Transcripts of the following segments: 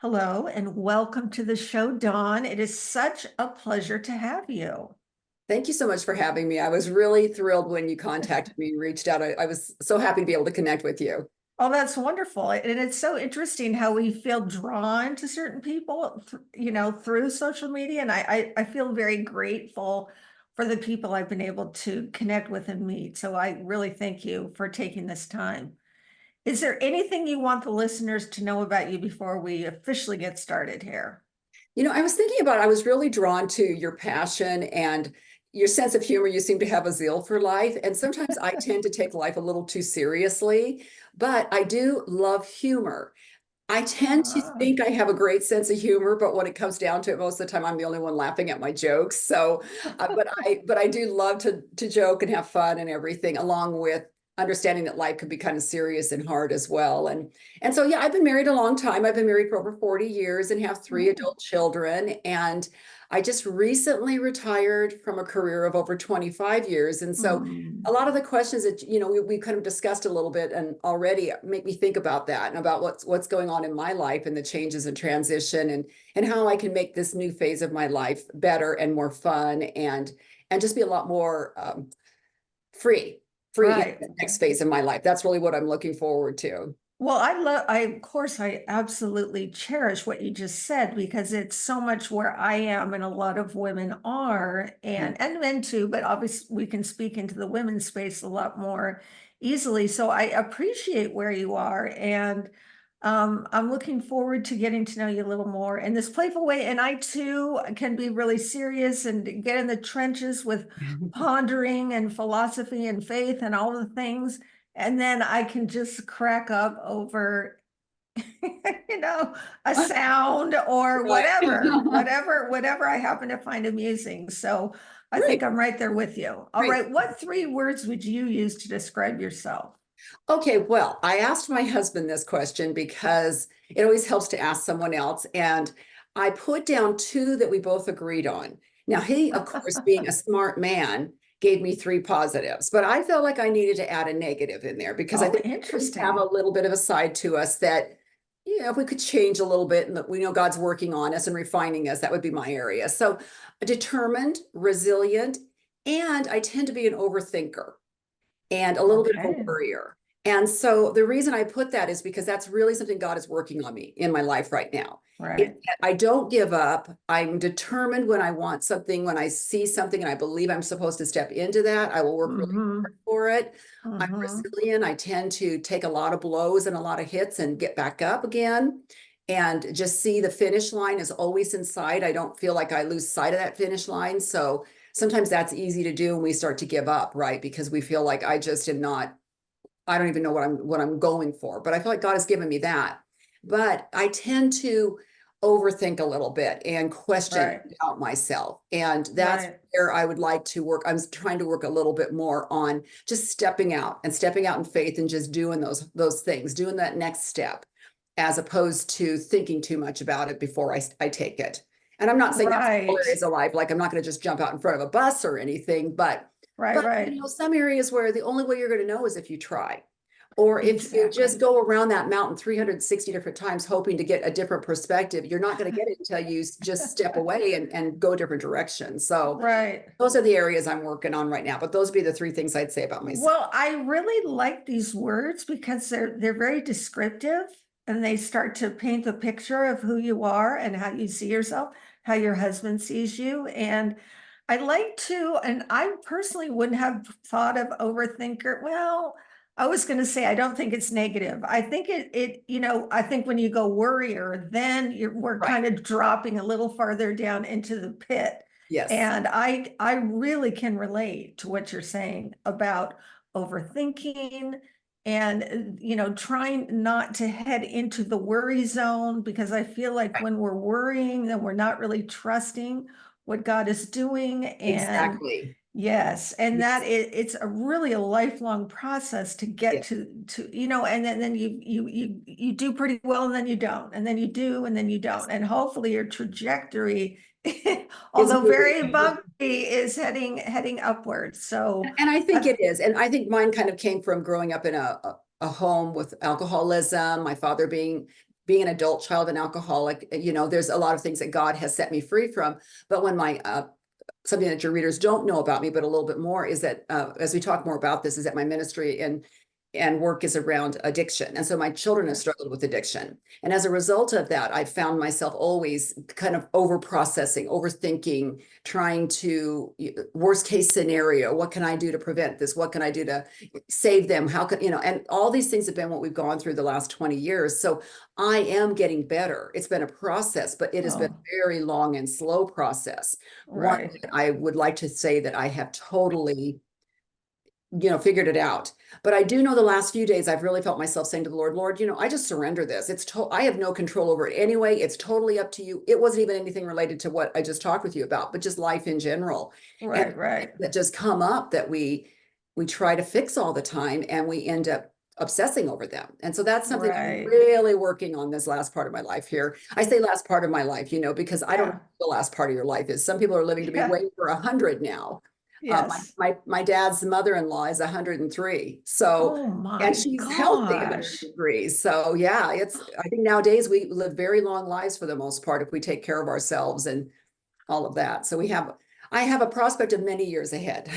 Hello and welcome to the show, Dawn. It is such a pleasure to have you. Thank you so much for having me. I was really thrilled when you contacted me and reached out. I was so happy to be able to connect with you. Oh, that's wonderful. And it's so interesting how we feel drawn to certain people, through social media. And I feel very grateful for the people I've been able to connect with and meet. So I really thank you for taking this time. Is there anything you want the listeners to know about you before we officially get started here? I was thinking about, I was really drawn to your passion and your sense of humor. You seem to have a zeal for life. And sometimes I tend to take life a little too seriously, but I do love humor. I tend to Ah, think I have a great sense of humor, but when it comes down to it, most of the time I'm the only one laughing at my jokes. So, but I do love to joke and have fun and everything, along with understanding that life could be kind of serious and hard as well. And so yeah, I've been married a long time. I've been married for over 40 years and have three mm, adult children. And I just recently retired from a career of over 25 years. And so a mm. lot of the questions that we kind of discussed a little bit and already make me think about that and about what's going on in my life and the changes and transition and how I can make this new phase of my life better and more fun and just be a lot more free in Right. the next phase of my life. That's really what I'm looking forward to. Well, of course, I absolutely cherish what you just said because it's so much where I am and a lot of women are, and men too, but obviously we can speak into the women's space a lot more easily. So I appreciate where you are, and I'm looking forward to getting to know you a little more in this playful way. And I too can be really serious and get in the trenches with pondering and philosophy and faith and all the things. And then I can just crack up over, you know, a sound or Right. whatever I happen to find amusing. So I Great. think I'm right there with you. All Great. right. What three words would you use to describe yourself? Okay, well, I asked my husband this question because it always helps to ask someone else. And I put down two that we both agreed on. Now, he, of course, being a smart man, gave me three positives, but I felt like I needed to add a negative in there because I Oh, think we have a interesting. little bit of a side to us that, if we could change a little bit and that we know God's working on us and refining us, that would be my area. So, determined, resilient, and I tend to be an overthinker and a little bit of a Okay. worrier. And so the reason I put that is because that's really something God is working on me in my life right now. Right. I don't give up. I'm determined when I want something, when I see something and I believe I'm supposed to step into that, I will work really Mm-hmm. hard for it. I'm Mm-hmm. resilient. I tend to take a lot of blows and a lot of hits and get back up again and just see the finish line is always in sight. I don't feel like I lose sight of that finish line. So sometimes that's easy to do when we start to give up, right? Because we feel like I just am not, I don't even know what I'm going for, but I feel like God has given me that. But I tend to overthink a little bit and question Right. out myself. And that's Right. where I would like to work. I'm trying to work a little bit more on just stepping out and stepping out in faith and just doing those things, doing that next step, as opposed to thinking too much about it before I take it. And I'm not saying that's all Right. areas of life. Like I'm not going to just jump out in front of a bus or anything, Right. but Right. some areas where the only way you're going to know is if you try. Or if you just Exactly. go around that mountain 360 different times hoping to get a different perspective, you're not going to get it until you just step away and go a different direction. So Right. those are the areas I'm working on right now. But those would be the three things I'd say about myself. Well, I really like these words because they're very descriptive and they start to paint the picture of who you are and how you see yourself, how your husband sees you. And I like to, and I personally wouldn't have thought of overthinker. Well, I was going to say I don't think it's negative. I think I think when you go worrier, then we're Right. kind of dropping a little farther down into the pit. Yes. And I really can relate to what you're saying about overthinking and trying not to head into the worry zone because I feel like Right. when we're worrying, then we're not really trusting what God is doing. And Exactly. yes, and that Yes. it's a really a lifelong process to get Yes. to and then you do pretty well and then you don't, and then you do and then you Yes. don't. And hopefully your trajectory, Is although moving. very bumpy, is heading upwards. So And I think uh, it is. And I think mine kind of came from growing up in a home with alcoholism, my father being being an adult child of an alcoholic, there's a lot of things that God has set me free from. But when something that your readers don't know about me, but a little bit more, is that as we talk more about this, is that my ministry and work is around addiction. And so my children have struggled with addiction. And as a result of that, I found myself always kind of over processing, overthinking, trying to, worst case scenario, what can I do to prevent this? What can I do to save them? How can, and all these things have been what we've gone through the last 20 years. So I am getting better. It's been a process, but it has been Oh, a very long and slow process. One right, that I would like to say that I have totally figured it out. But I do know the last few days, I've really felt myself saying to the Lord, I just surrender this. I have no control over it anyway. It's totally up to you. It wasn't even anything related to what I just talked with you about, but just life in general. And right. that just come up that we try to fix all the time, and we end up obsessing over them. And so that's something I'm Right. really working on this last part of my life here. I say last part of my life, because I don't know Yeah. what the last part of your life is. Some people are living to be Yeah. way over 100 now. Yes. My dad's mother-in-law is 103. So, Oh and my she's healthy gosh. 103. So yeah, I think nowadays we live very long lives for the most part if we take care of ourselves and all of that. So I have a prospect of many years ahead.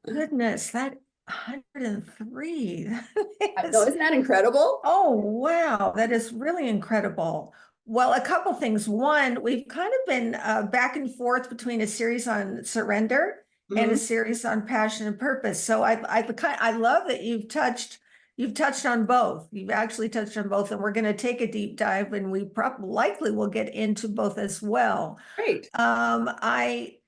Goodness, that 103. That No, is, isn't that incredible? oh wow, that is really incredible. Well, a couple things. One, we've kind of been back and forth between a series on surrender and a Mhm. series on passion and purpose. So I love that you've touched on both. You've actually touched on both, and we're going to take a deep dive, and we probably likely will get into both as well. Great. I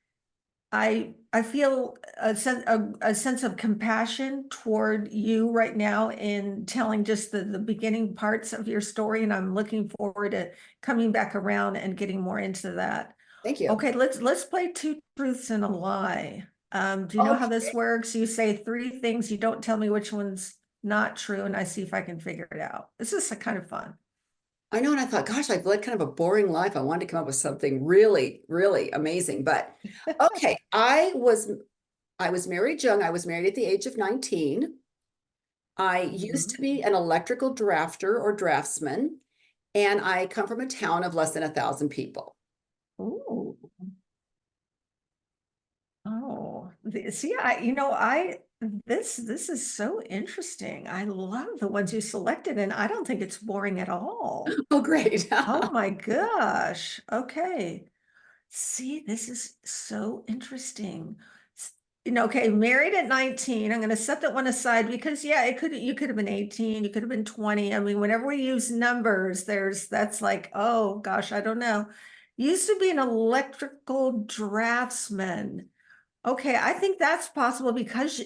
I feel a sense of compassion toward you right now in telling just the beginning parts of your story, and I'm looking forward to coming back around and getting more into that. Thank you. Okay, let's play two truths and a lie. Do you know how this Okay. works? You say three things, you don't tell me which one's not true, and I see if I can figure it out. This is kind of fun. I know, and I thought, gosh, I've led kind of a boring life. I wanted to come up with something really, really amazing. But okay, I was married young. I was married at the age of 19. I used to Mhm. be an electrical drafter or draftsman, and I come from a town of less than 1,000 people. Ooh. Oh, see, this is so interesting. I love the ones you selected, and I don't think it's boring at all. Oh, great. Oh my gosh. Okay. See, this is so interesting. Okay, married at 19. I'm going to set that one aside because yeah, you could have been 18, you could have been 20. I mean, whenever we use numbers, that's like, oh gosh, I don't know. Used to be an electrical draftsman. Okay, I think that's possible because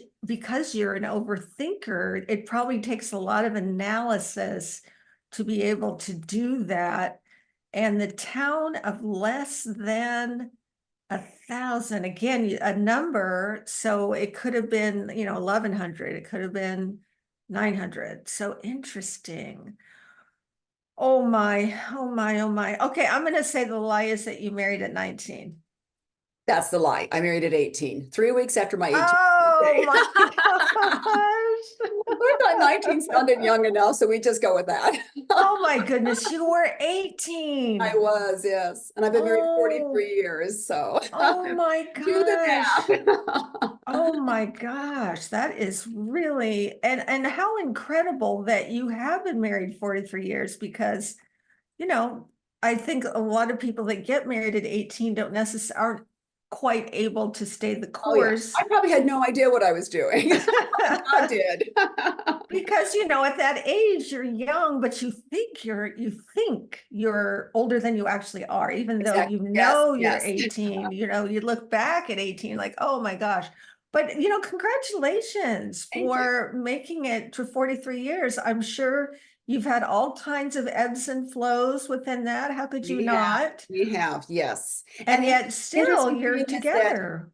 you're an overthinker. It probably takes a lot of analysis to be able to do that. And the town of less than 1,000, again, a number, so it could have been, 1,100, it could have been 900. So interesting. Oh my, oh my, oh my. Okay, I'm gonna say the lie is that you married at 19. That's the lie. I married at 18, 3 weeks after my 18th Oh birthday. my gosh. I thought 19 sounded young enough, so we just go with that. Oh my goodness, you were I 18. was, yes. And I've been married Oh, 43 years, so oh my do the gosh. math. Oh my gosh, that is really and how incredible that you have been married 43 years because, you know, I think a lot of people that get married at 18 don't necessarily aren't quite able to stay the Oh yeah, course. I probably had no idea what I was doing. God did. Because at that age you're young, but you think you're older than you actually are, even though Exactly. Yes, you're yes. 18, you look back at 18 like, oh my gosh. But congratulations Thank you. for making it to 43 years. I'm sure you've had all kinds of ebbs and flows within that. How could you We have, not? we have, yes. And And the yet still interesting you're thing is that together.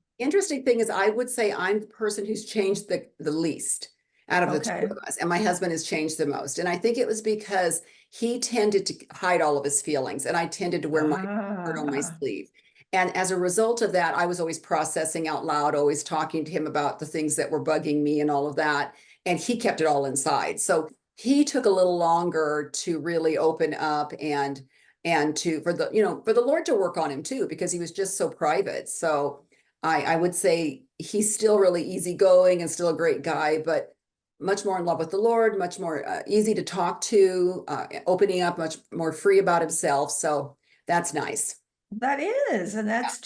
I would say I'm the person who's changed the least out of the two Okay. of us, and my husband has changed the most. And I think it was because he tended to hide all of his feelings, and I tended to wear my heart on my Ah, sleeve. And as a result of that, I was always processing out loud, always talking to him about the things that were bugging me and all of that. And he kept it all inside. So he took a little longer to really open up and to for the for the Lord to work on him too, because he was just so private. So I would say he's still really easygoing and still a great guy, but much more in love with the Lord, much more easy to talk to, opening up, much more free about himself. So that's nice. That is, and Yeah. that's,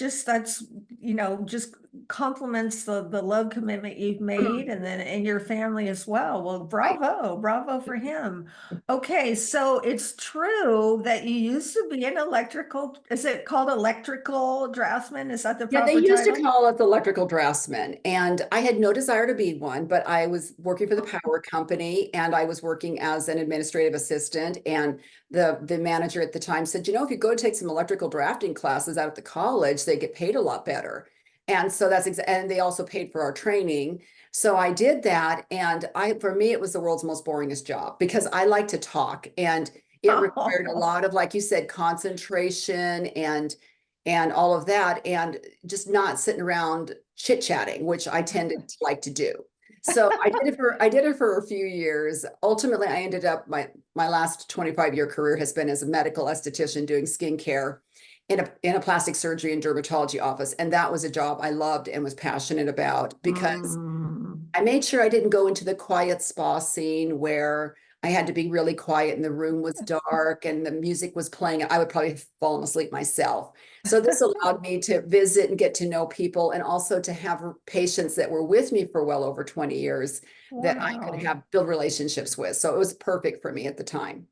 just complements the love commitment you've made and then and your family as well. Well, Right. bravo, bravo for him. Okay, so it's true that you used to be an electrical, is it called electrical draftsman? Is that the Yeah, they proper used to title? call us electrical draftsmen, and I had no desire to be one, but I was working for the power company and I was working as an administrative assistant. And the manager at the time said, if you go take some electrical drafting classes out at the college, they get paid a lot better. And so and they also paid for our training. So I did that, and for me, it was the world's most boringest job because I like to talk, and it required a lot of, like you said, concentration and all of that, and just not sitting around chit chatting, which I tended to like to do. So I did it for a few years. Ultimately, I ended up my last 25-year career has been as a medical esthetician doing skincare in a plastic surgery and dermatology office. And that was a job I loved and was passionate about because Mm. I made sure I didn't go into the quiet spa scene where I had to be really quiet and the room was dark and the music was playing. I would probably have fallen asleep myself. So this allowed me to visit and get to know people, and also to have patients that were with me for well over 20 years that I could Wow. have build relationships with. So it was perfect for me at the time.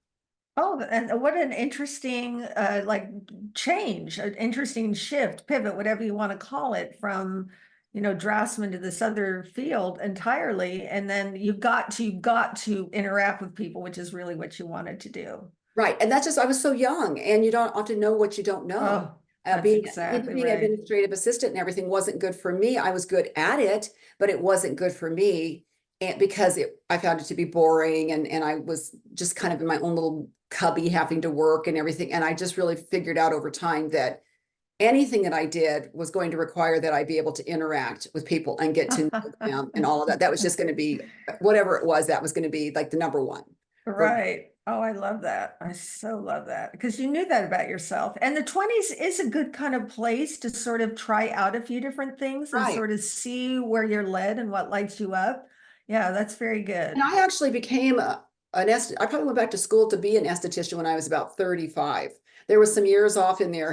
Oh, and what an interesting like change, an interesting shift, pivot, whatever you want to call it, from draftsman to this other field entirely. And then you got to interact with people, which is really what you wanted to do. Right. And that's just, I was so young, and you don't often know what you don't know. Oh, that's Even exactly being right. administrative assistant and everything wasn't good for me. I was good at it, but it wasn't good for me. And because I found it to be boring, and I was just kind of in my own little cubby having to work and everything. And I just really figured out over time that anything that I did was going to require that I be able to interact with people and get to know them and all of that. That was just going to be whatever it was, that was going to be like the number one for me. Right. Oh, I love that. I so love that because you knew that about yourself. And the 20s is a good kind of place to sort of try out a few different things and Right. sort of see where you're led and what lights you up. Yeah, that's very And good. I actually became I probably went back to school to be an esthetician when I was about 35. There was some years off in there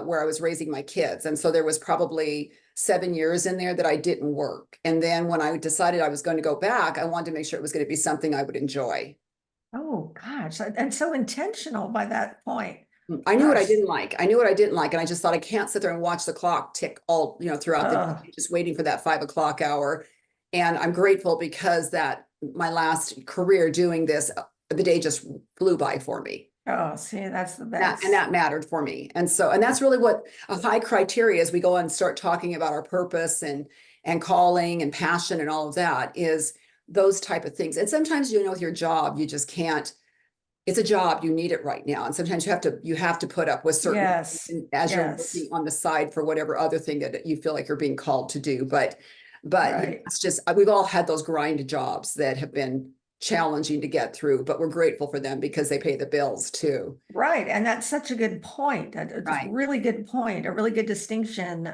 where I was raising my kids. And so there was probably 7 years in there that I didn't work. And then when I decided I was going to go back, I wanted to make sure it was going to be something I would enjoy. Oh, gosh. And so intentional by that point. I knew what I Gosh. didn't like. I knew what I didn't like. And I just thought I can't sit there and watch the clock tick all, throughout the Oh, day, just waiting for that 5 o'clock hour. And I'm grateful because that my last career doing this, the day just flew by for me. oh, see, that's the And best. that mattered for me. And that's really what a high criteria as we go on and start talking about our purpose and calling and passion and all of that is those type of things. And sometimes, with your job, you just can't, it's a job, you need it right now. And sometimes you have to put up with certain Yes. things as you're Yes. working on the side for whatever other thing that you feel like you're being called to do. But Right. it's just, we've all had those grind jobs that have been challenging to get through, but we're grateful for them because they pay the bills too. Right, and that's such a good point. A Right. really good point, a really good distinction.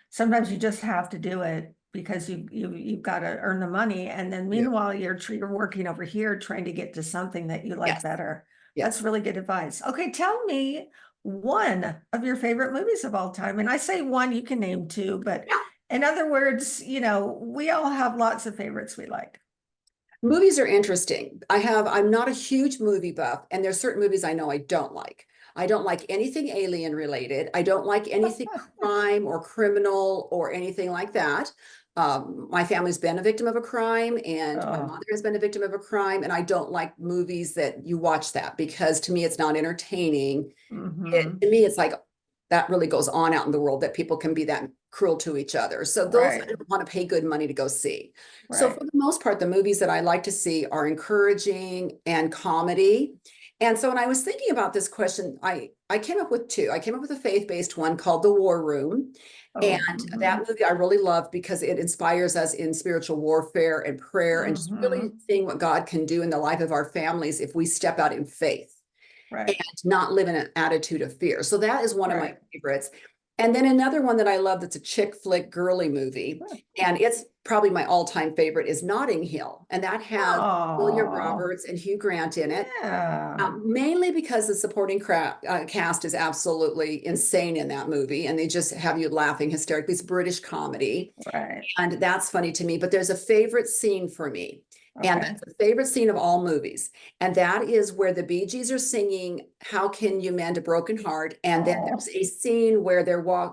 Sometimes you just have to do it because you've got to earn the money, and then Yeah. meanwhile you're working over here trying to get to something that you like Yes. better. That's Yes. really good advice. Okay, tell me one of your favorite movies of all time, and I say one, you can name two, but Yeah. in other words, we all have lots of favorites we like. Movies are interesting. I'm not a huge movie buff, and there's certain movies I know I don't like. I don't like anything alien related. I don't like anything crime or criminal or anything like that. My family's been a victim of a crime, and my Oh, mother has been a victim of a crime, and I don't like movies that you watch that because to me it's not entertaining. mm-hmm. To me, it's like that really goes on out in the world that people can be that cruel to each other. So those I Right, don't want to pay good money to go see. So for right. the most part, the movies that I like to see are encouraging and comedy. And so when I was thinking about this question, I came up with two. I came up with a faith-based one called The War Room. And Oh, that movie I really loved because it inspires us in spiritual warfare and prayer and just really seeing what God can do in the life of our families if we step out in faith and right, not live in an attitude of fear. So that is one of my right. favorites. And then another one that I love that's a chick flick girly movie, and it's probably my all-time favorite, is Notting Hill. And that has Julia Oh, Roberts and Hugh Grant in it. yeah, Mainly because the supporting cast is absolutely insane in that movie, and they just have you laughing hysterically. It's British comedy, right. and that's funny to me. But there's a favorite scene for me, and Okay. that's a favorite scene of all movies, and that is where the Bee Gees are singing "How Can You Mend a Broken Heart," and then Oh, there's a scene where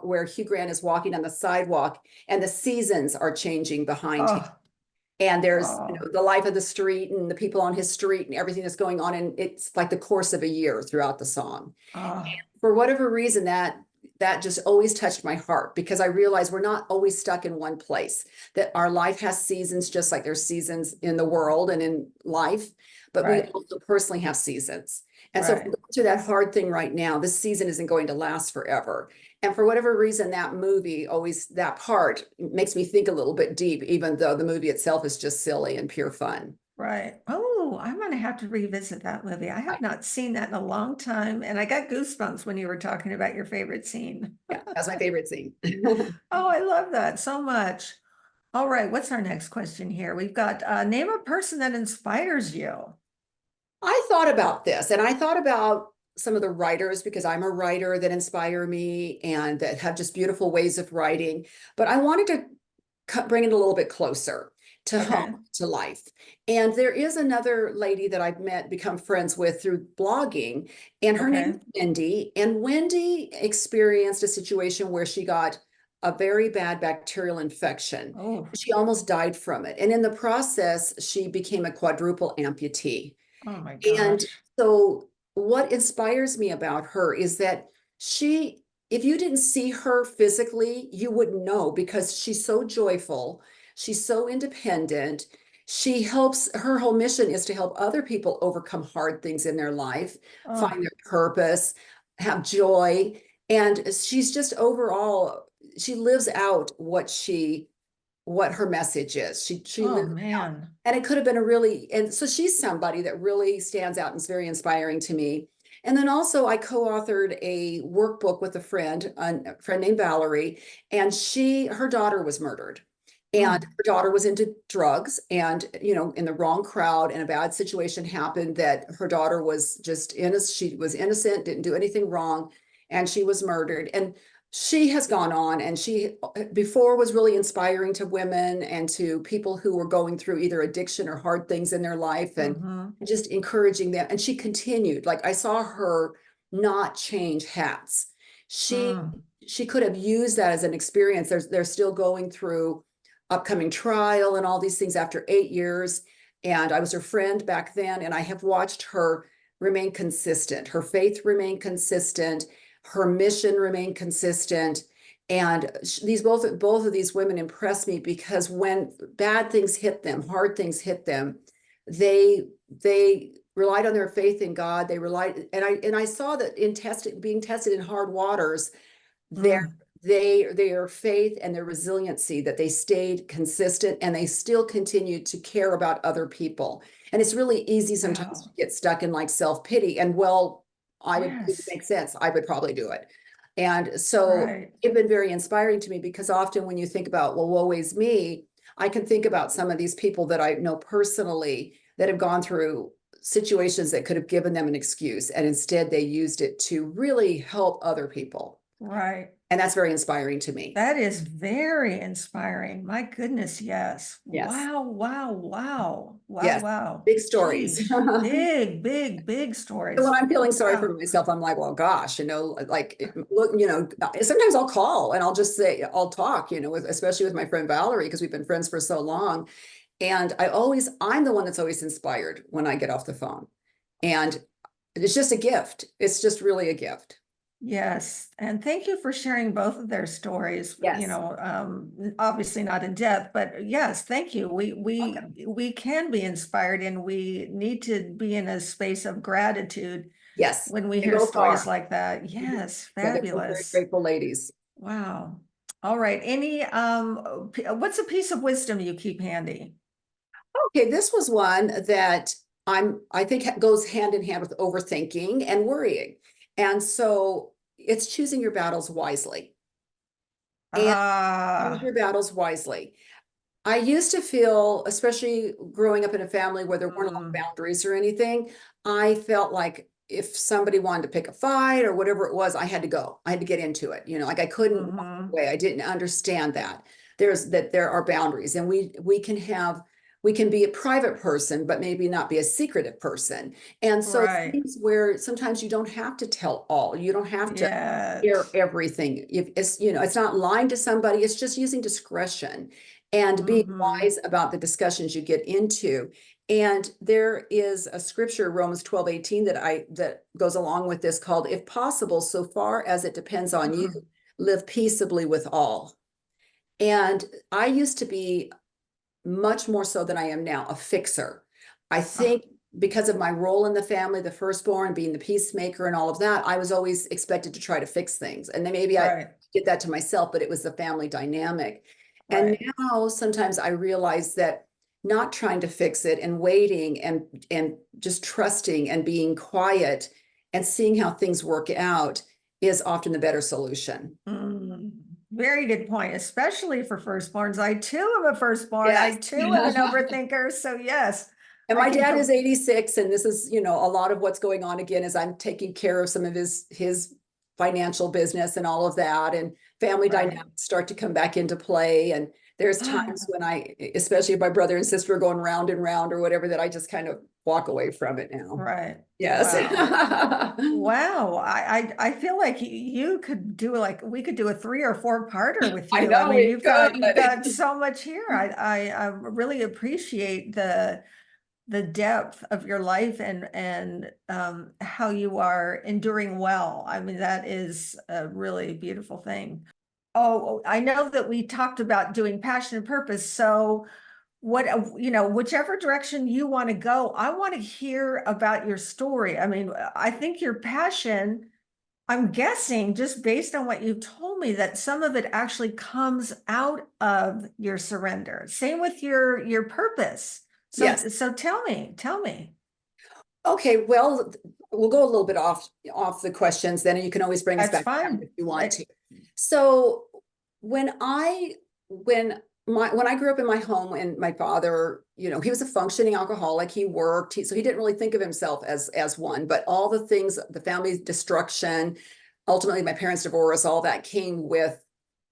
where Hugh Grant is walking on the sidewalk, and the seasons are changing behind him, oh, and there's oh, the life of the street and the people on his street and everything that's going on, and it's like the course of a year throughout the song. oh, For whatever reason, that just always touched my heart because I realized we're not always stuck in one place, that our life has seasons just like there's seasons in the world and in life, but we right, also personally have seasons. And so if we're right. going through that hard thing right now, this season isn't going to last forever. And for whatever reason, that movie always, that part makes me think a little bit deep, even though the movie itself is just silly and pure fun. Right. Oh, I'm gonna have to revisit that movie. I have not seen that in a long time, and I got goosebumps when you were talking about your favorite scene. Yeah, that's my favorite scene. Oh, I love that so much. All right, what's our next question here? We've got name a person that inspires you. I thought about this and I thought about some of the writers because I'm a writer that inspire me and that have just beautiful ways of writing. But I wanted to bring it a little bit closer to home, Okay, to life. And there is another lady that I've met, become friends with through blogging, and her name okay. is Wendy. And Wendy experienced a situation where she got a very bad bacterial infection. Oh, She almost died from it. And in the process, she became a quadruple amputee. oh my And gosh. so what inspires me about her is that if you didn't see her physically, you wouldn't know because she's so joyful. She's so independent. Her whole mission is to help other people overcome hard things in their life, Oh, find their purpose, have joy. And she's just overall, she lives out what her message is. She oh lives it out. man. And it could have been and so she's somebody that really stands out and is very inspiring to me. And then also I co-authored a workbook with a friend named Valerie, and her daughter was murdered. And Mm, her daughter was into drugs and, in the wrong crowd, and a bad situation happened that her daughter was just innocent. She was innocent, didn't do anything wrong, and she was murdered. And she has gone on, and she before was really inspiring to women and to people who were going through either addiction or hard things in their life, and mm-hmm, just encouraging them. And she continued. Like, I saw her not change hats. she mm, she could have used that as an experience. They're still going through upcoming trial and all these things after 8 years, and I was her friend back then, and I have watched her remain consistent. Her faith remain consistent, her mission remained consistent. And these both of these women impress me because when bad things hit them, hard things hit them, they relied on their faith in God. They relied, and I saw that in being tested in hard waters, their mm. their faith and their resiliency, that they stayed consistent and they still continued to care about other people. And it's really easy sometimes to Wow. get stuck in like self-pity, and it would Yes. make sense. I would probably do it. And so Right. it's been very inspiring to me because often when you think about, well, woe is me, I can think about some of these people that I know personally that have gone through situations that could have given them an excuse, and instead they used it to really help other people. Right. And that's very inspiring to me. That is very inspiring. My goodness, yes. Yes. Wow, wow, wow. Wow, Yes. wow. Big stories. Geez. Big, big, big So when stories. I'm feeling sorry for Wow. myself, I'm like, well, gosh, like, look, sometimes I'll call and I'll just say, I'll talk, especially with my friend Valerie, because we've been friends for so long. And I'm the one that's always inspired when I get off the phone. And it's just a gift. It's just really a gift. Yes, and thank you for sharing both of their stories, Yes. obviously not in depth, but yes, thank you. We Welcome. we can be inspired and we need to be in a space of gratitude Yes, when we they hear both stories are. like that. Mhm. Yes, Yeah, they're both very fabulous. grateful ladies. Wow. All right. Any what's a piece of wisdom you keep handy? Okay, this was one that I think goes hand in hand with overthinking and worrying. And so it's choosing your battles wisely and choose Ah, your battles wisely. I used to feel, especially growing up in a family where there weren't a lot of mm, boundaries or anything, I felt like if somebody wanted to pick a fight or whatever it was, I had to go. I had to get into it. Like I couldn't walk mm-hmm, away. I didn't understand that. There are boundaries and we can be a private person, but maybe not be a secretive person. And so right. things where sometimes you don't have to tell all, you don't have to share Yes. everything. If it's, it's not lying to somebody, it's just using discretion and being Mm-hmm. wise about the discussions you get into. And there is a scripture, Romans 12:18, that goes along with this called, if possible, so far as it depends on you, live peaceably with all. And I used to be much more so than I am now, a fixer. I Ah, think because of my role in the family, the firstborn, being the peacemaker and all of that, I was always expected to try to fix things. And then maybe I right, did that to myself, but it was the family dynamic. And right. now sometimes I realize that not trying to fix it and waiting and just trusting and being quiet and seeing how things work out is often the better solution. Mm, very good point, especially for firstborns. I too am a firstborn. I Yes. too am an overthinker. So yes, And I my can dad is come. 86, and this is, a lot of what's going on again is I'm taking care of some of his financial business and all of that, and family Right. dynamics start to come back into play. And there's times when especially if my brother and sister are going round and round or whatever, that I just kind of walk away from it now. Right. Yes. Wow. Wow. I feel like you could do like we could do a 3 or 4 parter with I you. I know mean, we you've got could. so much here. I really appreciate the depth of your life and how you are enduring well. I mean, that is a really beautiful thing. Oh, I know that we talked about doing passion and purpose. So whichever direction you want to go, I want to hear about your story. I mean, I think your passion, I'm guessing just based on what you've told me, that some of it actually comes out of your surrender. Same with your purpose. Yes. So tell me. Okay, well, we'll go a little bit off the questions then, and you can always bring us That's back around if fine. you want to. So when I when I grew up in my home, and my father, he was a functioning alcoholic. He worked, so he didn't really think of himself as one, but all the things, the family destruction, ultimately my parents' divorce, all that came with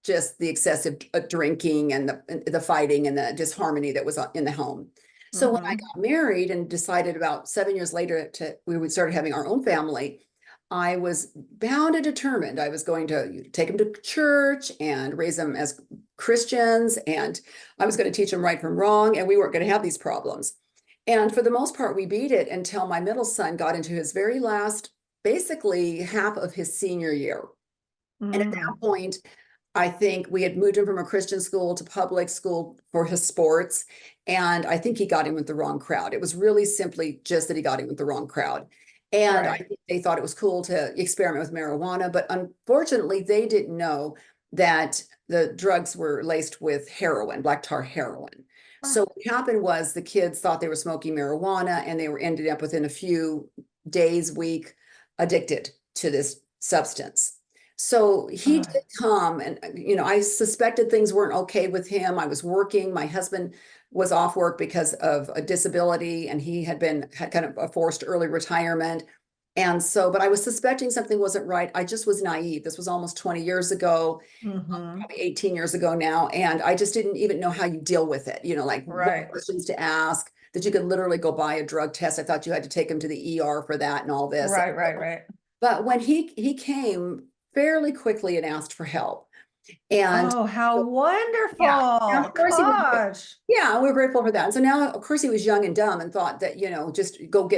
just the excessive drinking and the fighting and the disharmony that was in the home. So when I Hmm. got married and decided about 7 years later we would start having our own family, I was bound and determined I was going to take them to church and raise them as Christians, and I was going to teach them right from wrong, and we weren't going to have these problems. And for the most part, we beat it until my middle son got into his very last, basically half of his senior year. And at that Mm. point, I think we had moved him from a Christian school to public school for his sports. And I think he got in with the wrong crowd. It was really simply just that he got in with the wrong crowd. And I Right. think they thought it was cool to experiment with marijuana, but unfortunately, they didn't know that the drugs were laced with heroin, black tar heroin. So Ah, what happened was the kids thought they were smoking marijuana, and they were ended up within a few days, week, addicted to this substance. So he ah, did come, and I suspected things weren't okay with him. I was working. My husband was off work because of a disability, and he had kind of a forced early retirement. And so, but I was suspecting something wasn't right. I just was naive. This was almost 20 years ago, mm-hmm. probably 18 years ago now. And I just didn't even know how you deal with it, like what Right. questions to ask, that you could literally go buy a drug test. I thought you had to take him to the ER for that and all this. Right. But when he came fairly quickly and asked for help. And Oh, how so, yeah, and of wonderful. course he was, Gosh. yeah, we're grateful for that. And so now, of course, he was young and dumb and thought that, just go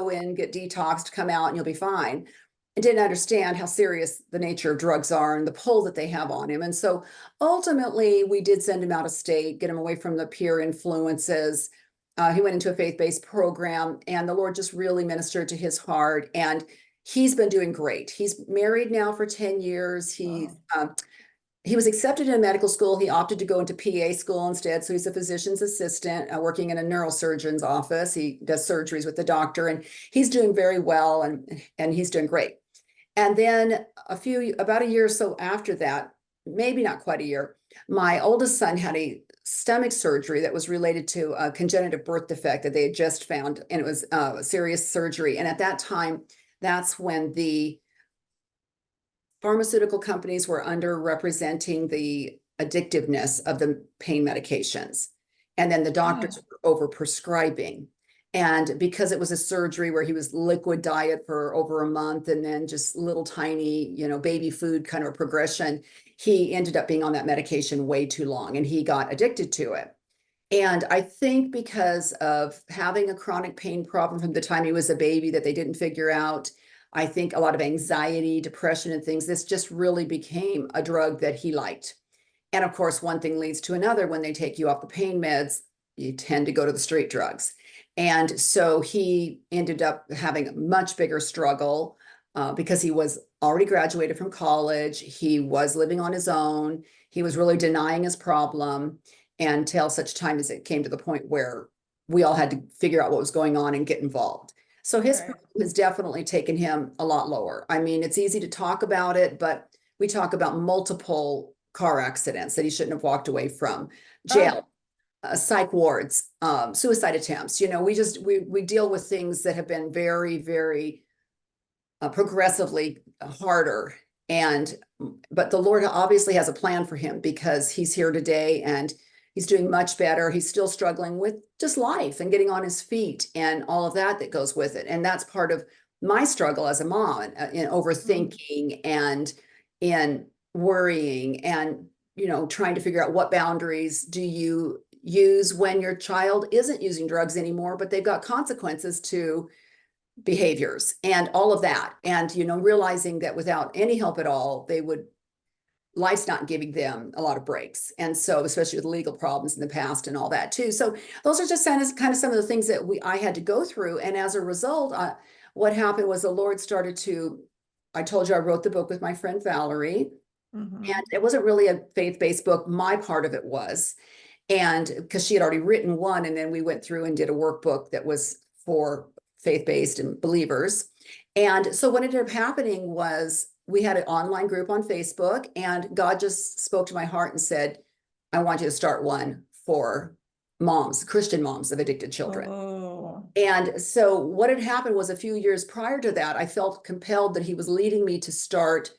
in, get detoxed, come out, and you'll be fine. and didn't understand how serious the nature of drugs are and the pull that they have on him. And so ultimately, we did send him out of state, get him away from the peer influences. He went into a faith-based program, and the Lord just really ministered to his heart. And he's been doing great. He's married now for 10 years. He was accepted in medical school. He opted to go into PA school instead. So he's a physician's assistant working in a neurosurgeon's office. He does surgeries with the doctor, and he's doing very well, and he's doing great. And then about a year or so after that, maybe not quite a year, my oldest son had a stomach surgery that was related to a congenital birth defect that they had just found, and it was a serious surgery. And at that time, that's when the pharmaceutical companies were underrepresenting the addictiveness of the pain medications. And then the doctors were overprescribing. And because it was a surgery where he was liquid diet for over a month and then just little tiny, baby food kind of a progression, he ended up being on that medication way too long, and he got addicted to it. And I think because of having a chronic pain problem from the time he was a baby that they didn't figure out, I think a lot of anxiety, depression, and things, this just really became a drug that he liked. And of course, one thing leads to another. When they take you off the pain meds, you tend to go to the street drugs. And so he ended up having a much bigger struggle because he was already graduated from college. He was living on his own. He was really denying his problem until such time as it came to the point where we all had to figure out what was going on and get involved. So his problem has definitely taken him a lot lower. I mean, it's easy to talk about it, but we talk about multiple car accidents that he shouldn't have walked away from, jail, psych wards, suicide attempts. We deal with things that have been very, very progressively harder. But the Lord obviously has a plan for him, because he's here today and he's doing much better. He's still struggling with just life and getting on his feet and all of that goes with it. And that's part of my struggle as a mom, in overthinking and in worrying and, trying to figure out what boundaries do you use when your child isn't using drugs anymore, but they've got consequences to behaviors and all of that. And, realizing that without any help at all, life's not giving them a lot of breaks. And so, especially with legal problems in the past and all that too. So those are just kind of some of the things that I had to go through. And as a result, what happened was the Lord started I told you I wrote the book with my friend Valerie, and it wasn't really a faith-based book. My part of it was, and because she had already written one, and then we went through and did a workbook that was for faith-based and believers. And so what ended up happening was we had an online group on Facebook, and God just spoke to my heart and said, I want you to start one for moms, Christian moms of addicted children. And so what had happened was a few years prior to that, I felt compelled that he was leading me to start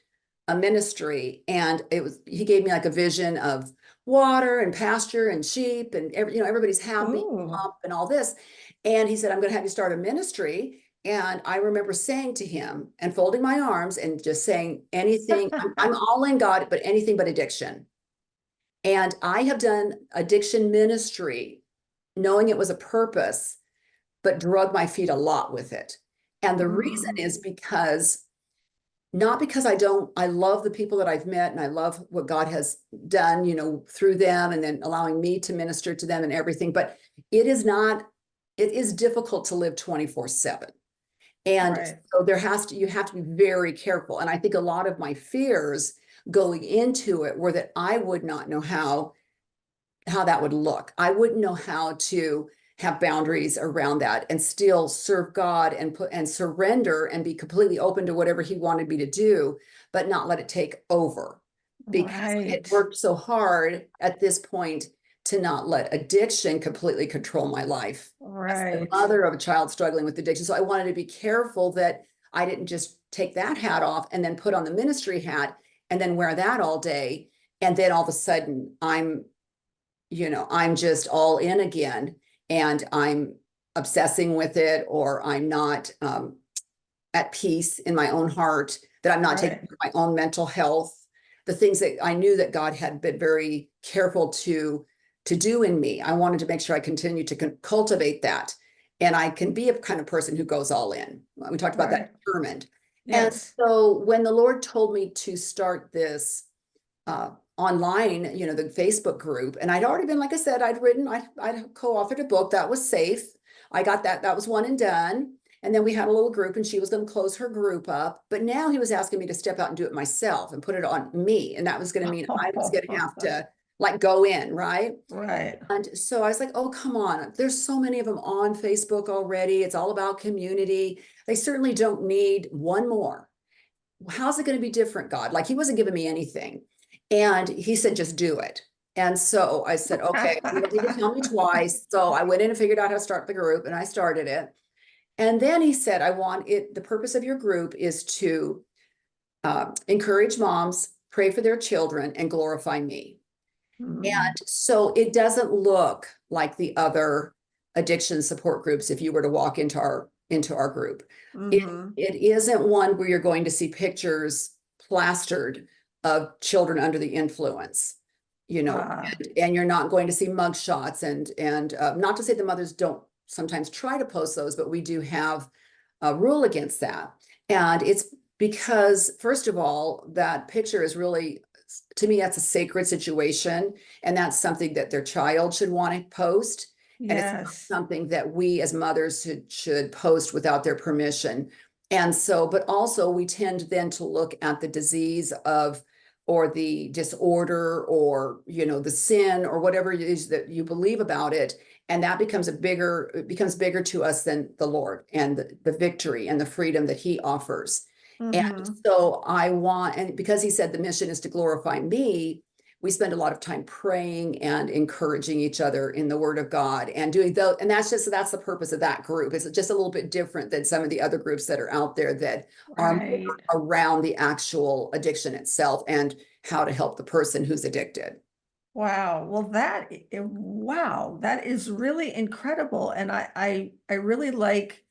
a ministry. And he gave me like a vision of water and pasture and sheep and everybody's happy and all this. And he said, I'm going to have you start a ministry. And I remember saying to him and folding my arms and just saying, anything, I'm all in God, but anything but addiction. And I have done addiction ministry, knowing it was a purpose, but drug my feet a lot with it. And the reason is not because I love the people that I've met and I love what God has done, through them and then allowing me to minister to them and everything, but it is difficult to live 24/7. And so you have to be very careful. And I think a lot of my fears going into it were that I would not know how that would look. I wouldn't know how to have boundaries around that and still serve God and surrender and be completely open to whatever he wanted me to do, but not let it take over. Because it worked so hard at this point to not let addiction completely control my life. As the mother of a child struggling with addiction. So I wanted to be careful that I didn't just take that hat off and then put on the ministry hat and then wear that all day. And then all of a sudden I'm just all in again and I'm obsessing with it, or I'm not at peace in my own heart, that I'm not taking care of my own mental health, the things that I knew that God had been very careful to do in me. I wanted to make sure I continue to cultivate that. And I can be a kind of person who goes all in. We talked about that, determined. And Yes. so when the Lord told me to start this online, the Facebook group, and I'd already been, like I said, I'd co-authored a book that was safe. I got that was one and done. And then we had a little group and she was going to close her group up. But now he was asking me to step out and do it myself and put it on me. And that was going to mean I was going to have to like go in, right? Right. And so I was like, oh, come on. There's so many of them on Facebook already. It's all about community. They certainly don't need one more. How's it going to be different, God? Like he wasn't giving me anything. And he said, just do it. And so I said, okay, you don't need to tell me twice. So I went in and figured out how to start the group and I started it. And then he said, the purpose of your group is to encourage moms, pray for their children, and glorify me. Mm, And so it doesn't look like the other addiction support groups if you were to walk into our group. It mhm. it isn't one where you're going to see pictures plastered of children under the influence, Ah, and you're not going to see mug shots and not to say the mothers don't sometimes try to post those, but we do have a rule against that. And it's because, first of all, that picture is really, to me, that's a sacred situation. And that's something that their child should want to post. And it's not yes. something that we as mothers should post without their permission. And so, but also we tend then to look at the disease or the disorder or, the sin or whatever it is that you believe about it. And that it becomes bigger to us than the Lord and the victory and the freedom that he offers. And Mhm. so and because he said the mission is to glorify me, we spend a lot of time praying and encouraging each other in the word of God and doing those. And that's the purpose of that group. It's just a little bit different than some of the other groups that are out there that are more Right. around the actual addiction itself and how to help the person who's addicted. Wow. Well, wow, that is really incredible. And I really like,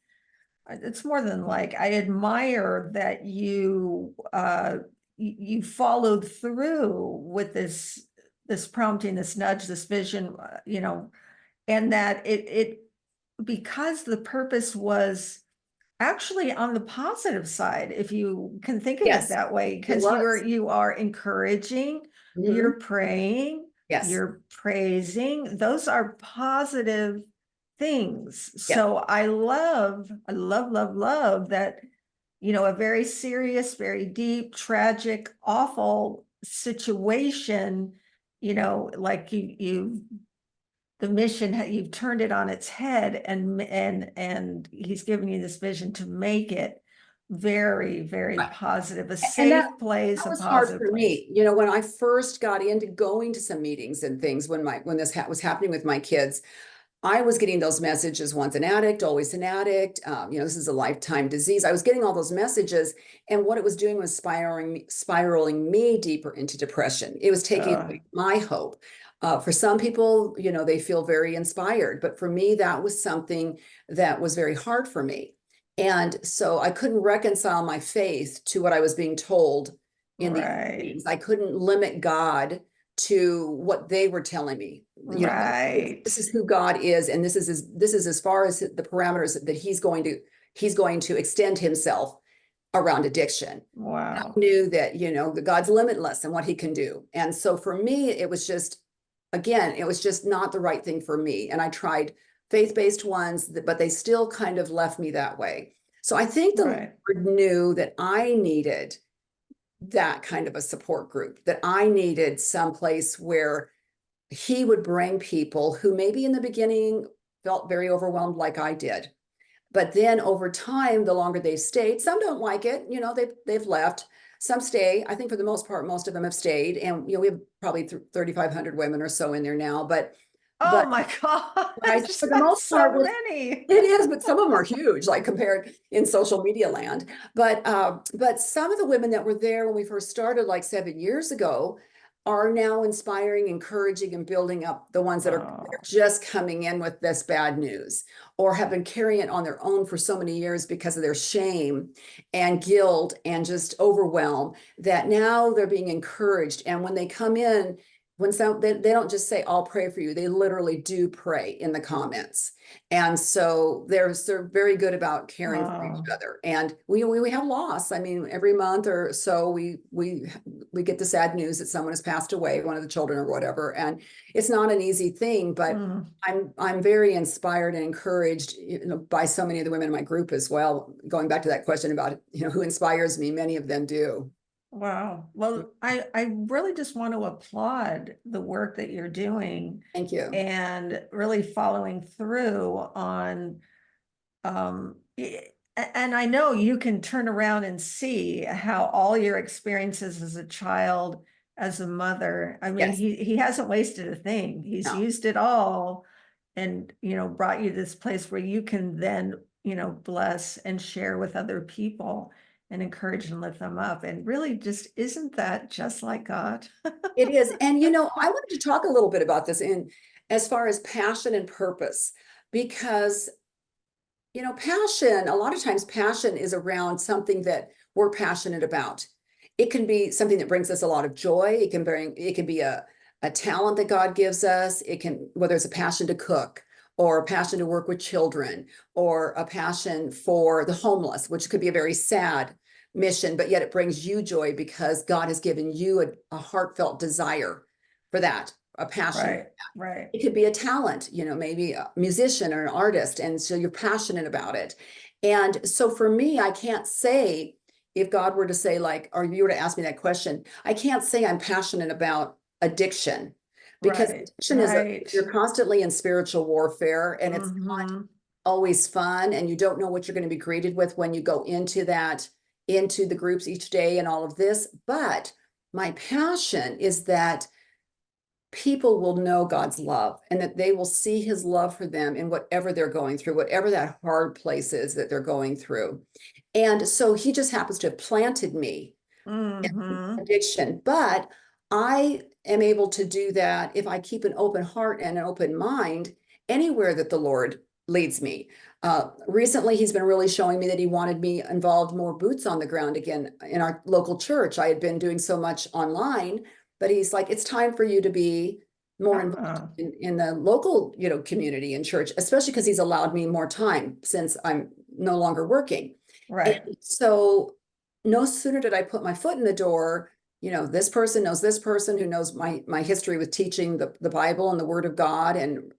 it's more than like, I admire that you followed through with this prompting, this nudge, this vision, and that because the purpose was actually on the positive side, if you can think of it Yes, that way, it because was. you are encouraging, Mhm. you're praying, Yes, you're praising. Those are positive things. yes, So I love that, a very serious, very deep, tragic, awful situation, like the mission, you've turned it on its head, and he's giving you this vision to make it very, very right. positive, a And that safe place, that a was hard positive for place. me. When I first got into going to some meetings and things when this was happening with my kids, I was getting those messages, once an addict, always an addict. This is a lifetime disease. I was getting all those messages, and what it was doing was spiraling me deeper into depression. It was taking uh, away my hope. For some people, they feel very inspired, but for me, that was something that was very hard for me. And so I couldn't reconcile my faith to what I was being told in these right, meetings. I couldn't limit God to what they were telling me. right. This is who God is, and this is as far as the parameters that he's going to extend himself around addiction. I Wow. knew that that God's limitless in what he can do. And so for me, it was just not the right thing for me. And I tried faith-based ones, but they still kind of left me that way. So I think the Right. Lord knew that I needed that kind of a support group, that I needed some place where he would bring people who maybe in the beginning felt very overwhelmed like I did. But then over time, the longer they've stayed, some don't like it, they've left. Some stay. I think for the most part, most of them have stayed. And we have probably 3,500 women or so in there now. Oh But my gosh, for the that's most part, so many. it is, but some of them are huge, like compared in social media land. But some of the women that were there when we first started, like 7 years ago, are now inspiring, encouraging, and building up the ones that are Oh, just coming in with this bad news or have been carrying it on their own for so many years because of their shame and guilt and just overwhelm that now they're being encouraged. And when they come in, they don't just say, I'll pray for you. They literally do pray in the comments. And so they're very good about caring for each Wow. other. And we have loss. I mean, every month or so we get the sad news that someone has passed away, one of the children or whatever. And it's not an easy thing, but Mm, I'm very inspired and encouraged, by so many of the women in my group as well. Going back to that question about, who inspires me, many of them do. wow. Well, I really just want to applaud the work that you're doing Thank you. and really following through on and I know you can turn around and see how all your experiences as a child, as a mother, I mean, Yes. he hasn't wasted a thing. He's No. used it all and, brought you to this place where you can then, bless and share with other people and encourage and lift them up. And really just, isn't that just like God? It is. And I wanted to talk a little bit about this in as far as passion and purpose, because passion, a lot of times passion is around something that we're passionate about. It can be something that brings us a lot of joy. It can be a talent that God gives us. It can, whether it's a passion to cook or a passion to work with children or a passion for the homeless, which could be a very sad mission, but yet it brings you joy because God has given you a heartfelt desire for that, a passion. Right, right, It could be a talent, maybe a musician or an artist, and so you're passionate about it. And so for me, I can't say, if God were to say, like, or you were to ask me that question, I can't say I'm passionate about addiction, because right, addiction is right. you're constantly in spiritual warfare, and it's not Hmm. always fun, and you don't know what you're going to be greeted with when you go into the groups each day and all of this. But my passion is that people will know God's love and that they will see his love for them in whatever they're going through, whatever that hard place is that they're going through. And so he just happens to have planted me in Hmm. addiction. But I am able to do that if I keep an open heart and an open mind anywhere that the Lord leads me. Recently, he's been really showing me that he wanted me involved more boots on the ground again in our local church. I had been doing so much online, but he's like, it's time for you to be more involved Oh, in the local, community and church, especially because he's allowed me more time since I'm no longer working. And right, so no sooner did I put my foot in the door, this person knows this person who knows my history with teaching the Bible and the Word of God, and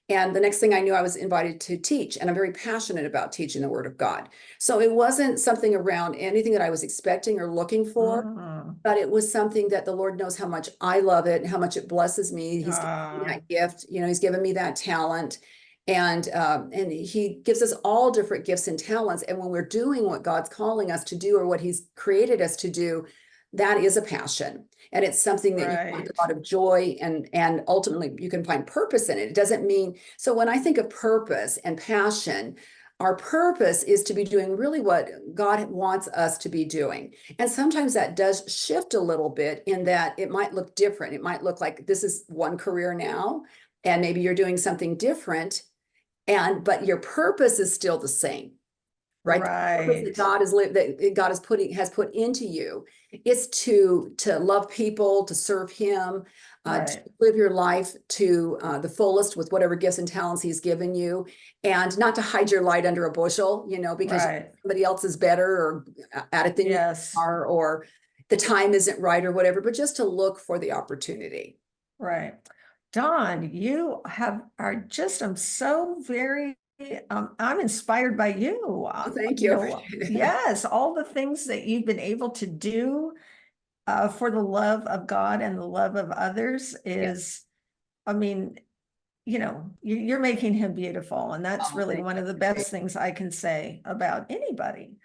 the next thing I knew, I was invited to teach, and I'm very passionate about teaching the Word of God. So it wasn't something around anything that I was expecting or looking for, mm, but it was something that the Lord knows how much I love it and how much it blesses me. He's given me ah, that gift, he's given me that talent. And he gives us all different gifts and talents. And when we're doing what God's calling us to do or what he's created us to do, that is a passion. And it's something that you find a right, lot of joy and ultimately you can find purpose in it. It doesn't mean, so when I think of purpose and passion, our purpose is to be doing really what God wants us to be doing. And sometimes that does shift a little bit in that it might look different. It might look like this is one career now, and maybe you're doing something different, but your purpose is still the same, right? The purpose that right, God has put into you is to love people, to serve him, to right, live your life to the fullest with whatever gifts and talents he's given you, and not to hide your light under a bushel, because right. somebody else is better or at it than you Yes, are, or the time isn't right or whatever, but just to look for the opportunity. right. Dawn, you are just, I'm so very, I'm inspired by you. Oh, thank you. Yes, all the things that you've been able to do for the love of God and the love of others Yeah. is, I mean, you're making him beautiful. And that's Oh, really thank one you. of the best things I can say about anybody.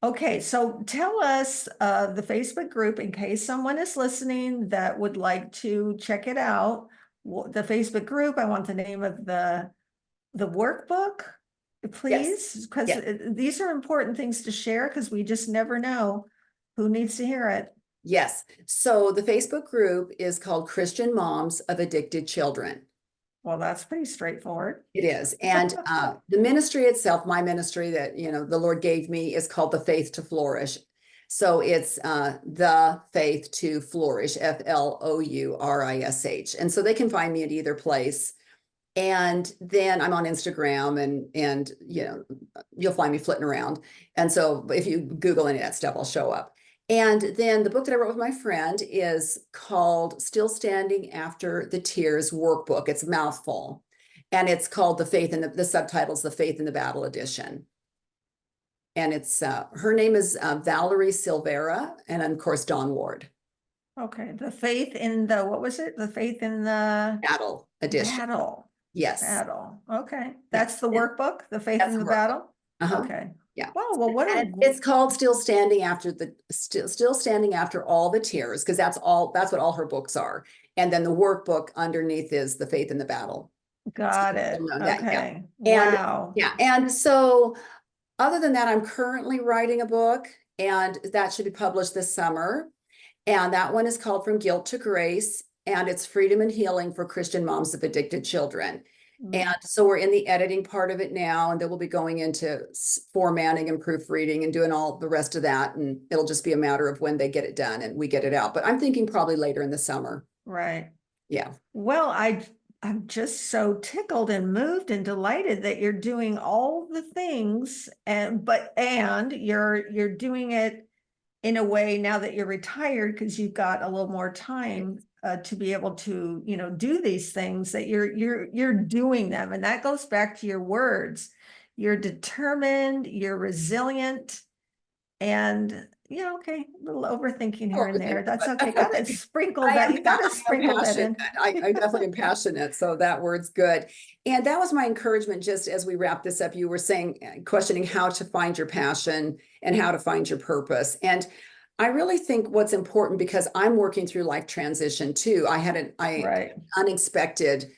Okay, so tell us the Facebook group in case someone is listening that would like to check it out. The Facebook group, I want the name of the workbook, Yes. please, because Yes. these are important things to share because we just never know who needs to hear it. Yes. So the Facebook group is called Christian Moms of Addicted Children. Well, that's pretty straightforward. It is. And the ministry itself, my ministry that, the Lord gave me, is called the Faith to Flourish. So it's the faith to flourish, FLOURISH. And so they can find me at either place. And then I'm on Instagram and you'll find me flitting around. And so if you Google any of that stuff, I'll show up. And then the book that I wrote with my friend is called Still Standing After the Tears Workbook. It's a mouthful. And it's called the subtitle's The Faith in the Battle Edition. And it's her name is Valerie Silvera, and of course Dawn Ward. Okay, the faith in the, what was it? The faith in the Battle Edition. battle. Yes. Battle. Okay, that's the workbook, the faith That's in the the workbook. battle. Uh-huh. Okay. Yeah. Well, what a It's called Still Standing After Still Standing After All the Tears, because that's what all her books are. And then the workbook underneath is The Faith in the Battle. got it. Okay. Wow. Yeah. And so other than that, I'm currently writing a book, and that should be published this summer. And that one is called From Guilt to Grace, and it's freedom and healing for Christian moms of addicted children. And so we're in the editing part of it now, and then we'll be going into formatting and proofreading and doing all the rest of that. And it'll just be a matter of when they get it done and we get it out. But I'm thinking probably later in the summer. Right. Yeah. Well, I'm just so tickled and moved and delighted that you're doing all the things and you're doing it in a way now that you're retired, because you've got a little more time to be able to, do these things, that you're doing them. And that goes back to your words. You're determined, you're resilient, and okay, a little overthinking here and there. That's okay. Gotta sprinkle that. You gotta sprinkle that in. I definitely am passionate, so that word's good. And that was my encouragement. Just as we wrap this up, you were saying, questioning how to find your passion and how to find your purpose. And I really think what's important, because I'm working through life transition too. I had an unexpected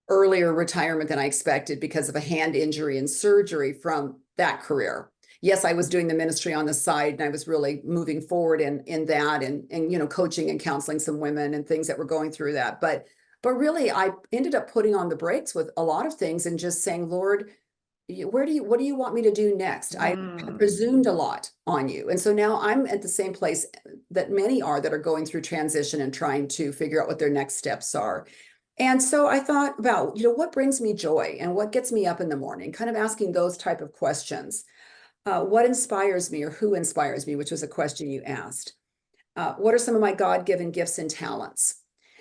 earlier retirement than I expected because of a hand injury and surgery from that career. Yes, I was doing the ministry on the side, and I was really moving forward in that, and coaching and counseling some women and things that were going through that. But really, I ended up putting on the brakes with a lot of things and just saying, Lord, what do you want me to do next? I presumed a lot on you. And so now I'm at the same place that many are that are going through transition and trying to figure out what their next steps are. And so I thought about, what brings me joy and what gets me up in the morning, kind of asking those type of questions. What inspires me, or who inspires me, which was a question you asked. What are some of my God-given gifts and talents?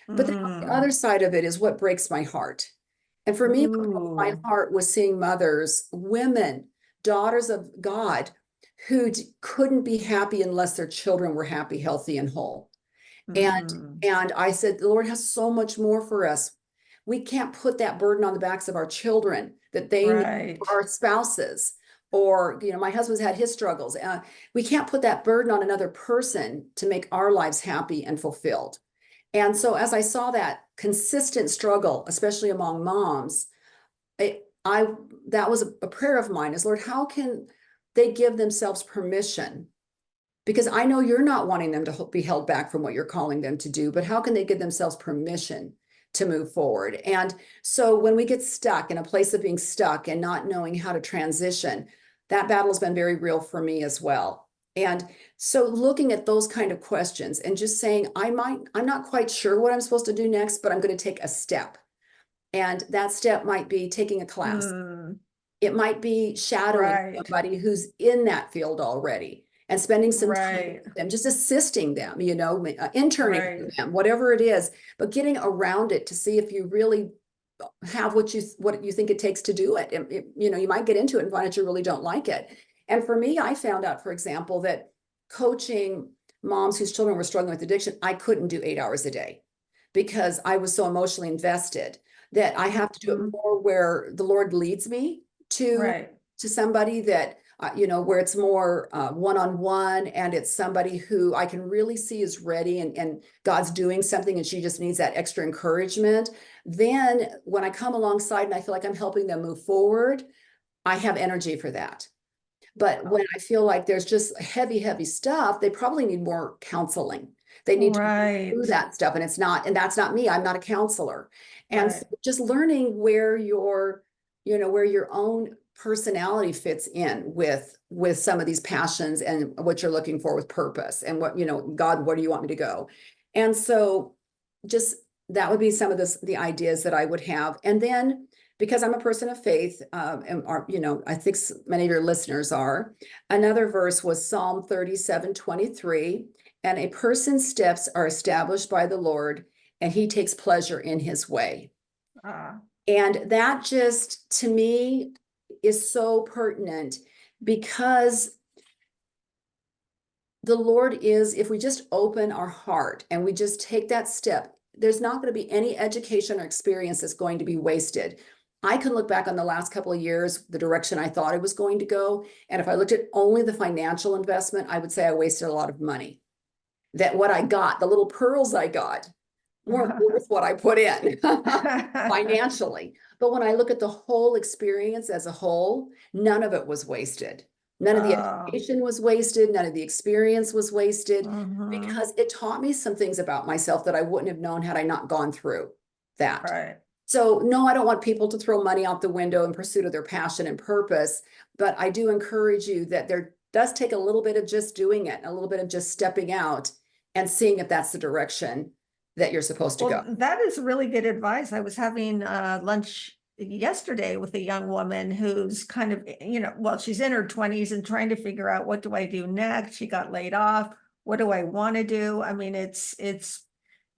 But then on the other side of it is what breaks my heart. And for me, what broke my heart was seeing mothers, women, daughters of God, who couldn't be happy unless their children were happy, healthy, and whole. And I said, the Lord has so much more for us. We can't put that burden on the backs of our children that they need, for our spouses, or, my husband's had his struggles. We can't put that burden on another person to make our lives happy and fulfilled. And so as I saw that consistent struggle, especially among moms, that was a prayer of mine, is, Lord, how can they give themselves permission? Because I know you're not wanting them to be held back from what you're calling them to do, but how can they give themselves permission to move forward? And so when we get stuck in a place of being stuck and not knowing how to transition, that battle has been very real for me as well. And so looking at those kind of questions and just saying, I'm not quite sure what I'm supposed to do next, but I'm going to take a step. And that step might be taking a class. It might be shadowing somebody who's in that field already and spending some time with them, just assisting them, interning with them, whatever it is, but getting around it to see if you really have what you think it takes to do it. You might get into it and find out you really don't like it. And for me, I found out, for example, that coaching moms whose children were struggling with addiction, I couldn't do 8 hours a day because I was so emotionally invested that I have to do it more where the Lord leads me to somebody that, where it's more one-on-one, and it's somebody who I can really see is ready and God's doing something and she just needs that extra encouragement. Then when I come alongside and I feel like I'm helping them move forward, I have energy for that. But when I feel like there's just heavy, heavy stuff, they probably need more counseling. They need to do that stuff. And that's not me. I'm not a counselor. And so just learning where your own personality fits in with some of these passions and what you're looking for with purpose and what, God, where do you want me to go? And so just that would be some of the ideas that I would have. And then because I'm a person of faith, I think many of your listeners are, another verse was Psalm 37:23, and a person's steps are established by the Lord, and he takes pleasure in his way. And that just, to me, is so pertinent because the Lord is, if we just open our heart and we just take that step, there's not going to be any education or experience that's going to be wasted. I can look back on the last couple of years, the direction I thought I was going to go. And if I looked at only the financial investment, I would say I wasted a lot of money. That what I got, the little pearls I got, weren't worth what I put in financially. But when I look at the whole experience as a whole, none of it was wasted. None of the education was wasted. None of the experience was wasted because it taught me some things about myself that I wouldn't have known had I not gone through that. Right. So no, I don't want people to throw money out the window in pursuit of their passion and purpose, but I do encourage you that there does take a little bit of just doing it, a little bit of just stepping out and seeing if that's the direction that you're supposed to go. That is really good advice. I was having lunch yesterday with a young woman who's kind of, she's in her 20s and trying to figure out, what do I do next? She got laid off. What do I want to do? I mean, it's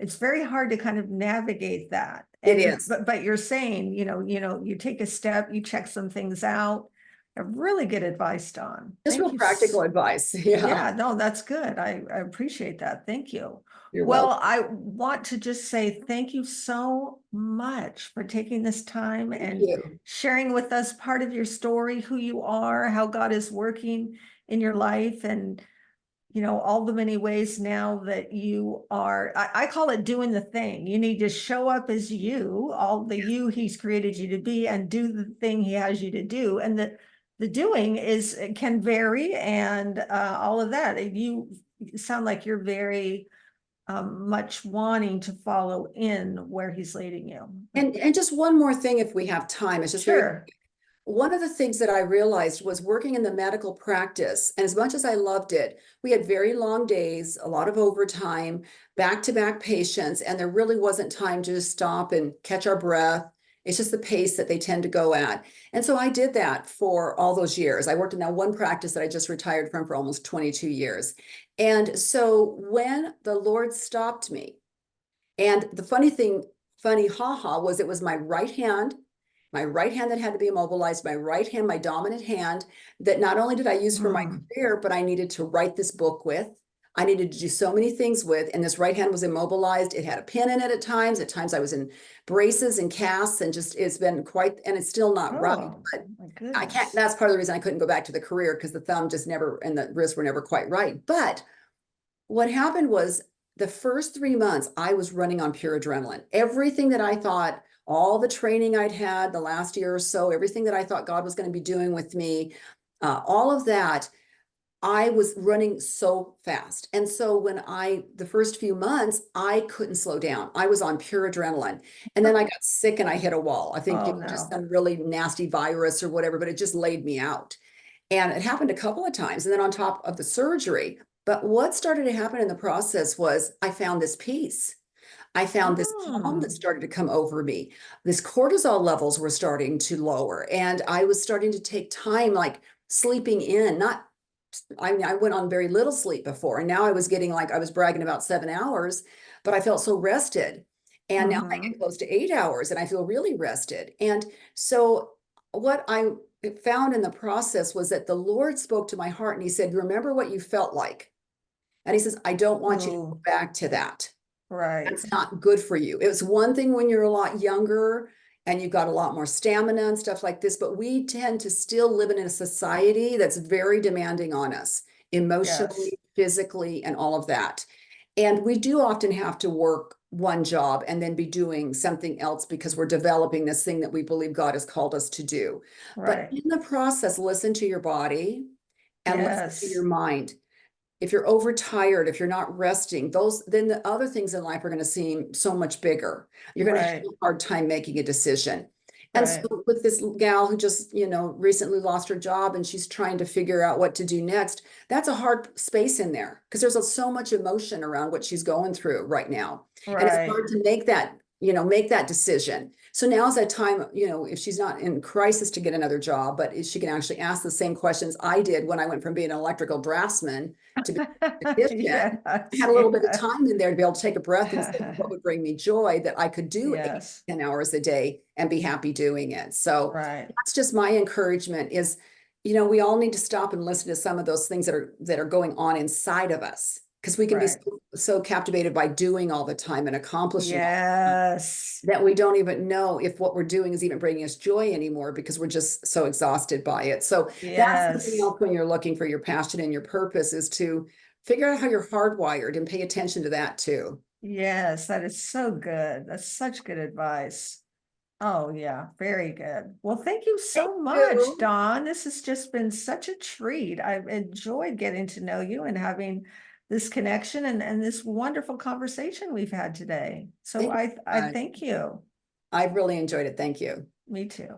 very hard to kind of navigate that. It is. But you're saying, you take a step, you check some things out. A really good advice, Dawn. Just real practical advice. Yeah, no, that's good. I appreciate that. Thank you. You're Well, welcome. I want to just say thank you so much for taking this time and sharing with us part of your story, who you are, how God is working in your life, and all the many ways now that you are, I call it doing the thing. You need to show up as you, all the you he's created you to be, and do the thing he has you to do. And the doing can vary, and all of that. You sound like you're very much wanting to follow in where he's leading you. And just one more thing, if we have time, it's just sure. One of the things that I realized was working in the medical practice, and as much as I loved it, we had very long days, a lot of overtime, back-to-back patients, and there really wasn't time to just stop and catch our breath. It's just the pace that they tend to go at. And so I did that for all those years. I worked in that one practice that I just retired from for almost 22 years. And so when the Lord stopped me, and the funny haha was it was my right hand that had to be immobilized, my right hand, my dominant hand, that not only did I use for my career, but I needed to write this book with. I needed to do so many things with, and this right hand was immobilized. It had a pin in it at times. At times I was in braces and casts, and just, it's been quite, and it's still not right. But I can't, that's part of the reason I couldn't go back to the career, because the thumb just never, and the wrists were never quite right. But what happened was the first 3 months, I was running on pure adrenaline. Everything that I thought, all the training I'd had the last year or so, everything that I thought God was going to be doing with me, all of that, I was running so fast. And so the first few months, I couldn't slow down. I was on pure adrenaline. And then I got sick and I hit a wall. I think just some really nasty virus or whatever, but it just laid me out. And it happened a couple of times. And then on top of the surgery, but what started to happen in the process was I found this peace. I found this calm that started to come over me. This cortisol levels were starting to lower, and I was starting to take time, like sleeping in, I went on very little sleep before, and now I was getting, like, I was bragging about 7 hours, but I felt so rested. And now I get close to 8 hours and I feel really rested. And so what I found in the process was that the Lord spoke to my heart and he said, remember what you felt like. And he says, I don't want you to go back to that. Right. That's not good for you. It was one thing when you're a lot younger and you've got a lot more stamina and stuff like this, but we tend to still live in a society that's very demanding on us, emotionally, physically, and all of that. And we do often have to work one job and then be doing something else because we're developing this thing that we believe God has called us to do. But in the process, listen to your body and listen to your mind. If you're overtired, if you're not resting, then the other things in life are going to seem so much bigger. You're going to have a hard time making a decision. And so Right. with this gal who just, recently lost her job and she's trying to figure out what to do next, that's a hard space in there because there's so much emotion around what she's going through right now. And it's Right. hard to make that decision. So now's that time, if she's not in crisis to get another job, but if she can actually ask the same questions I did when I went from being an electrical draftsman to being a beautician. I Yes. had a little bit of Yeah. time in there to be able to take a breath and say what would bring me joy that I could do eight, Yes. 10 hours a day and be happy doing it. So Right. that's just my encouragement is, we all need to stop and listen to some of those things that are going on inside of us because we can be Right. so captivated by doing all the time and accomplishing Yes. that we don't even know if what we're doing is even bringing us joy anymore because we're just so exhausted by it. So that's something Yes. else when you're looking for your passion and your purpose is to figure out how you're hardwired and pay attention to that too. Yes. That is so good. That's such good advice. Oh, yeah. Very good. Well, thank you Thank so much, you. Dawn. This has just been such a treat. I've enjoyed getting to know you and having this connection and this wonderful conversation we've had today. So Thank you I so much. thank you. I've really enjoyed it. Thank you. Me too.